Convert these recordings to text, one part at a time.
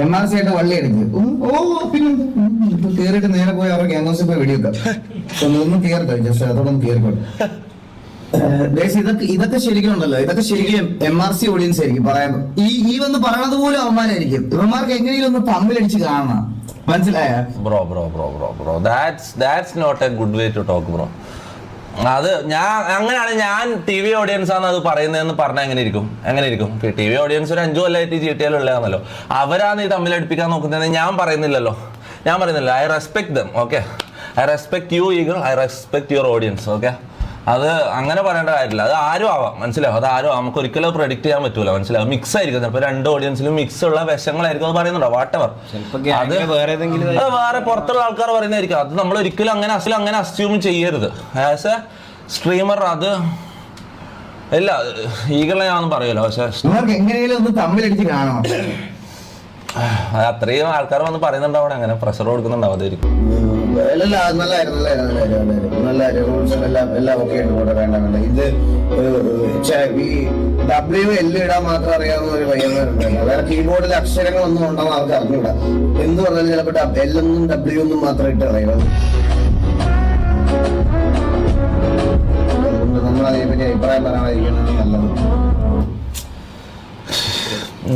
MRC ആയിട്ട് വള്ളി അടിക്കും. ഓ പിന്നെ കേറിയിട്ട് നേരെ പോയി അവർക്ക് ഗ്യാങ്സിൽ പോയി വെടിവെക്കാം. ഒന്നും കേറട്ടോ, ജസ്റ്റ് അതോടൊന്നും കേറിക്കോട്ടെ. ഇതൊക്കെ ശരിക്കും ഉണ്ടല്ലോ, ഇതൊക്കെ ശരിക്കും MRC ഓഡിയൻസ് ആയിരിക്കും പറയാൻ. ഈ വന്ന് പറയണത് പോലും അവന്മാരായിരിക്കും. ഇവന്മാർക്ക് എങ്ങനെയും ഒന്ന് തമ്മിലടിച്ച് കാണണം, മനസ്സിലായ? Bro that's not a good way to talk bro. അത് അങ്ങനെയാണ് ഞാൻ TV ഓഡിയൻസ് ആണ് അത് പറയുന്നതെന്ന് പറഞ്ഞാൽ എങ്ങനെ ഇരിക്കും? TV ഓഡിയൻസ് ഒരു 5 കൊല്ലമായിട്ട് GTA ഉള്ളതാണല്ലോ, അവരാണ് ഈ തമ്മിലടിപ്പിക്കാൻ നോക്കുന്നത്. ഞാൻ പറയുന്നില്ലല്ലോ. I respect them. Okay, I respect you Eagle, I respect your audience. Okay, അത് അങ്ങനെ പറയേണ്ട കാര്യമില്ല. അത് ആരും ആവാം, മനസ്സിലാവും. അത് ആരും നമുക്ക് ഒരിക്കലും പ്രെഡിക്റ്റ് ചെയ്യാൻ പറ്റൂല, മനസ്സിലാവും. മിക്സ് ആയിരിക്കും ചിലപ്പോൾ, 2 ഓഡിയൻസിലും മിക്സ് ഉള്ള വിഷങ്ങളായിരിക്കും അത് പറയുന്നുണ്ടോ, വാട്ടെവർ. അത് വേറെ പുറത്തുള്ള ആൾക്കാർ പറയുന്നതായിരിക്കും. അത് നമ്മൾ ഒരിക്കലും അങ്ങനെ അസ്യൂം ചെയ്യരുത് ആസ് എ സ്ട്രീമർ. അത് ഇല്ല, ഈകളെ ഞാൻ പറയല്ലോ, പക്ഷെ അത്രയും ആൾക്കാർ വന്ന് പറയുന്നുണ്ടാവും, അങ്ങനെ പ്രഷർ കൊടുക്കുന്നുണ്ടാവും. അതായിരിക്കും. ഇടാൻ മാത്രം അറിയാവുന്ന ഒരു പയ്യന്മാരുണ്ട്. വേറെ കീബോർഡിൽ അക്ഷരങ്ങളൊന്നും ഉണ്ടെന്ന് അവർക്ക് അറിഞ്ഞൂടാ. എന്ത് പറഞ്ഞാലും ചിലപ്പോൾ എല്ലൊന്നും W ഒന്നും മാത്രം ഇട്ട് അറിയാം. നമ്മൾ അതിനെപ്പറ്റി അഭിപ്രായം പറയാതിരിക്കുന്നത് നല്ലത്.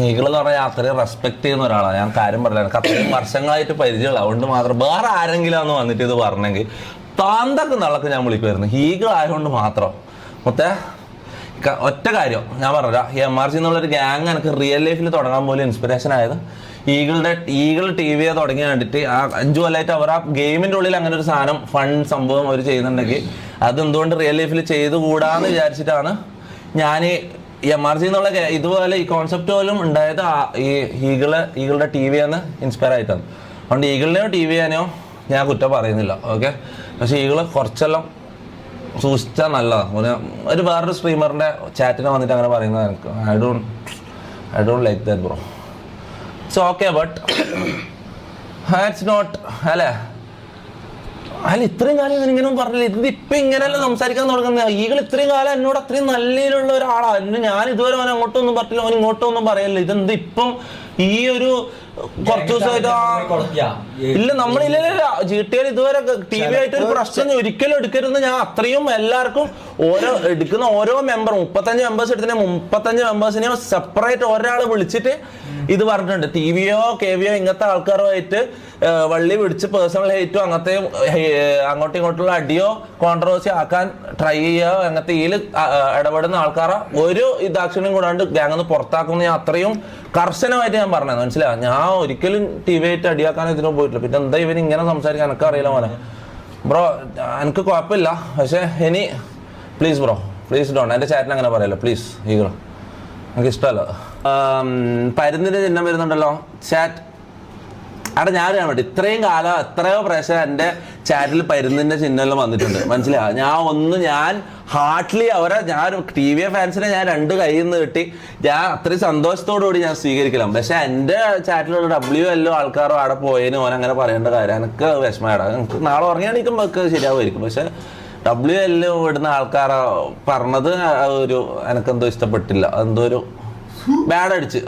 നീകളെന്ന് പറഞ്ഞാൽ അത്രയും റെസ്പെക്ട് ചെയ്യുന്ന ഒരാളാണ്. ഞാൻ കാര്യം പറയാം, എനിക്ക് അത്രയും വർഷങ്ങളായിട്ട് പരിചയമുള്ള, അതുകൊണ്ട് മാത്രം. വേറെ ആരെങ്കിലും ആണ് വന്നിട്ട് ഇത് പറഞ്ഞെങ്കിൽ താന്തൊക്കെ നള്ളക്ക് ഞാൻ വിളിക്കുമായിരുന്നു. ഈഗിൾ ആയതുകൊണ്ട് മാത്രം. ഒറ്റ കാര്യം ഞാൻ പറഞ്ഞ, ഈ MRC എന്നുള്ളൊരു ഗ്യാങ് എനിക്ക് റിയൽ ലൈഫിൽ തുടങ്ങാൻ പോലും ഇൻസ്പിറേഷൻ ആയത് ഈഗിൾ TV തുടങ്ങി കണ്ടിട്ട്. ആ 5 കൊല്ലമായിട്ട് അവർ ആ ഗെയിമിൻ്റെ ഉള്ളിൽ അങ്ങനെ ഒരു സാധനം സംഭവം അവർ ചെയ്യുന്നുണ്ടെങ്കിൽ അതെന്തുകൊണ്ട് റിയൽ ലൈഫിൽ ചെയ്തുകൂടാന്ന് വിചാരിച്ചിട്ടാണ് ഞാൻ MRC എന്നുള്ള ഇതുപോലെ ഈ കോൺസെപ്റ്റ് പോലും ഉണ്ടായത്. ഈ ഈഗിളുടെ TV ആണ് ഇൻസ്പയർ ആയിട്ടാണ്. അതുകൊണ്ട് ഈഗിളിനെയോ TV യാനെയോ ഞാൻ കുറ്റം പറയുന്നില്ല. ഓക്കെ, പക്ഷെ ഈഗിള് കുറച്ചെല്ലാം സൂക്ഷിച്ചാൽ നല്ലതാണ്. ഒരു വേറൊരു സ്ട്രീമറിന്റെ ചാറ്റിനെ വന്നിട്ട് അങ്ങനെ പറയുന്നത് എനിക്ക് I don't like that bro. It's okay, but it's not അല്ലേ. ഇത്രയും കാലം ഇങ്ങനെ പറഞ്ഞില്ല. ഇതിപ്പോ ഇങ്ങനെയല്ല സംസാരിക്കാൻ തുടങ്ങുന്നത്. ഈകൾ ഇത്രയും കാലം എന്നോട് അത്രയും നല്ലതിലുള്ള ഒരാളാണ്. ഞാൻ ഇതുവരെ അവൻ അങ്ങോട്ടൊന്നും പറഞ്ഞില്ല, അവൻ ഇങ്ങോട്ടൊന്നും പറയല്ല. ഇതെന്ത് ഇപ്പം ഈ ഒരു കുറച്ചു ദിവസമായിട്ട് ഇല്ല, നമ്മളില്ല GTA ഇതുവരെ TV ആയിട്ട് ഒരു പ്രശ്നം ഒരിക്കലും എടുക്കരുതെന്ന് ഞാൻ അത്രയും എല്ലാവർക്കും എടുക്കുന്ന ഓരോ മെമ്പർ 35 മെമ്പേഴ്സ് എടുത്തിട്ട് 35 മെമ്പേഴ്സിനെയോ സെപ്പറേറ്റ് ഒരാൾ വിളിച്ചിട്ട് ഇത് പറഞ്ഞിട്ടുണ്ട്. TVയോ KVയോ ഇങ്ങനത്തെ ആൾക്കാരുമായിട്ട് വള്ളി പിടിച്ച് പേഴ്സണൽ ഹേറ്റോ അങ്ങനത്തെ അങ്ങോട്ടും ഇങ്ങോട്ടുള്ള അടിയോ കോൺട്രവേഴ്സി ആക്കാൻ ട്രൈ ചെയ്യുക, അങ്ങനത്തെ ഇതിൽ ഇടപെടുന്ന ആൾക്കാരെ ഒരു ഇതാക്ഷനും കൂടാണ്ട് ഗ്യാങ്ങിന്ന് പുറത്താക്കുന്ന ഞാൻ അത്രയും കർശനമായിട്ട് ഞാൻ പറഞ്ഞത്, മനസ്സിലാവും. ഞാൻ ഒരിക്കലും TV ആയിട്ട് അടിയാക്കാൻ ഇതിനോ പോയിട്ടില്ല. പിന്നെ എന്താ ഇവൻ ഇങ്ങനെ സംസാരിക്കാൻ എനിക്ക് അറിയില്ല മോനെ. ബ്രോ എനിക്ക് കുഴപ്പമില്ല, പക്ഷെ ഇനി പ്ലീസ് ബ്രോ, പ്ലീസ് ഡോണ്ട് എൻ്റെ ചാറ്റിന് അങ്ങനെ പറയല്ലോ പ്ലീസ്. ഈകളോ എനിക്ക് ഇഷ്ടമല്ല. പരുന്നിൻ്റെ ചിഹ്നം വരുന്നുണ്ടല്ലോ ചാറ്റ്. അവിടെ ഞാൻ അറിയാൻ വേണ്ടി ഇത്രയും കാലം എത്രയോ പ്രേക്ഷകർ എൻ്റെ ചാറ്റിൽ പരുന്നിൻ്റെ ചിഹ്നമെല്ലാം വന്നിട്ടുണ്ട്, മനസ്സിലാവും. ഞാൻ ഹാർട്ട്ലി ഞാൻ TV ഫാൻസിനെ ഞാൻ 2 കയ്യിൽ നിന്ന് കിട്ടി. ഞാൻ അത്രയും സന്തോഷത്തോടുകൂടി ഞാൻ സ്വീകരിക്കണം. പക്ഷെ എൻ്റെ ചാറ്റിലുള്ള WL ആൾക്കാരോ അവിടെ പോയതിന് ഓൻ അങ്ങനെ പറയേണ്ട കാര്യം എനിക്ക് വിഷമമായിടാ. എനിക്ക് നാളെ ഉറങ്ങിയാണിക്കുമ്പോൾ ഒക്കെ ശരിയാവുമായിരിക്കും. പക്ഷെ WL വിടുന്ന ആൾക്കാരെ പറഞ്ഞത് എനിക്കെന്തോ ഇഷ്ടപ്പെട്ടില്ല. എന്തോ ഒരു ബാഡ് അടിച്ച്